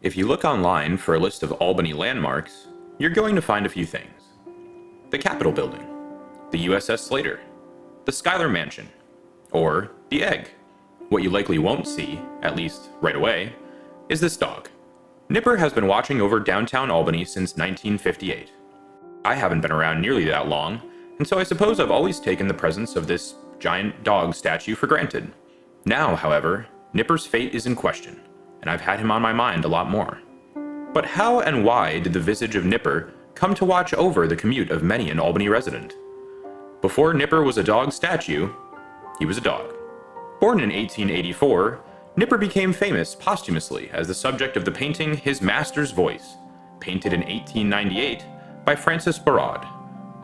If you look online for a list of Albany landmarks, you're going to find a few things. The Capitol Building, the USS Slater, the Schuyler Mansion, or the Egg. What you likely won't see, at least right away, is this dog. Nipper has been watching over downtown Albany since 1958. I haven't been around nearly that long, and so I suppose I've always taken the presence of this giant dog statue for granted. Now, however, Nipper's fate is in question, and I've had him on my mind a lot more. But how and why did the visage of Nipper come to watch over the commute of many an Albany resident? Before Nipper was a dog statue, he was a dog. Born in 1884, Nipper became famous posthumously as the subject of the painting His Master's Voice, painted in 1898 by Francis Barraud.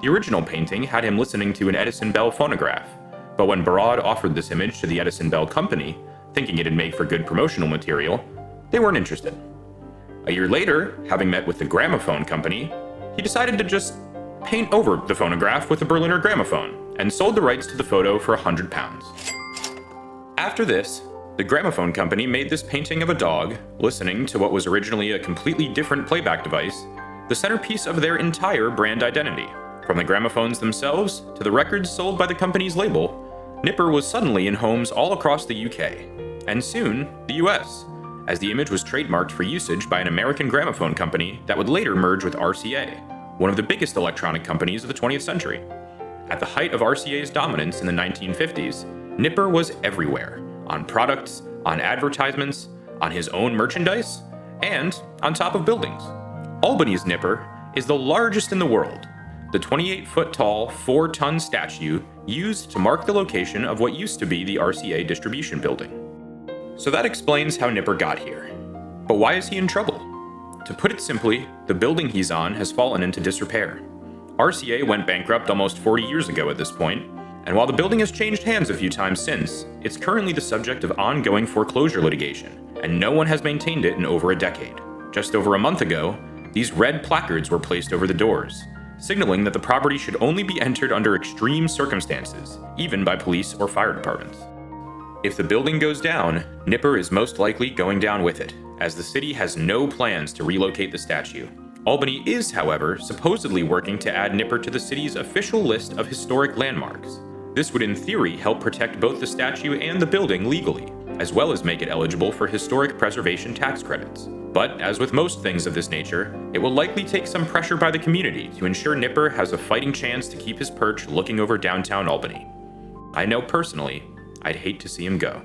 The original painting had him listening to an Edison Bell phonograph, but when Barraud offered this image to the Edison Bell Company, thinking it'd make for good promotional material, they weren't interested. A year later, having met with the Gramophone Company, he decided to just paint over the phonograph with a Berliner gramophone, and sold the rights to the photo for £100. After this, the Gramophone Company made this painting of a dog, listening to what was originally a completely different playback device, the centerpiece of their entire brand identity. From the gramophones themselves to the records sold by the company's label, Nipper was suddenly in homes all across the UK, and soon the US, as the image was trademarked for usage by an American gramophone company that would later merge with RCA, one of the biggest electronic companies of the 20th century. At the height of RCA's dominance in the 1950s, Nipper was everywhere, on products, on advertisements, on his own merchandise, and on top of buildings. Albany's Nipper is the largest in the world, the 28-foot-tall, 4-ton statue used to mark the location of what used to be the RCA distribution building. So that explains how Nipper got here. But why is he in trouble? To put it simply, the building he's on has fallen into disrepair. RCA went bankrupt almost 40 years ago at this point, and while the building has changed hands a few times since, it's currently the subject of ongoing foreclosure litigation, and no one has maintained it in over a decade. Just over a month ago, these red placards were placed over the doors, signaling that the property should only be entered under extreme circumstances, even by police or fire departments. If the building goes down, Nipper is most likely going down with it, as the city has no plans to relocate the statue. Albany is, however, supposedly working to add Nipper to the city's official list of historic landmarks. This would in theory help protect both the statue and the building legally, as well as make it eligible for historic preservation tax credits. But as with most things of this nature, it will likely take some pressure by the community to ensure Nipper has a fighting chance to keep his perch looking over downtown Albany. I know personally, I'd hate to see him go.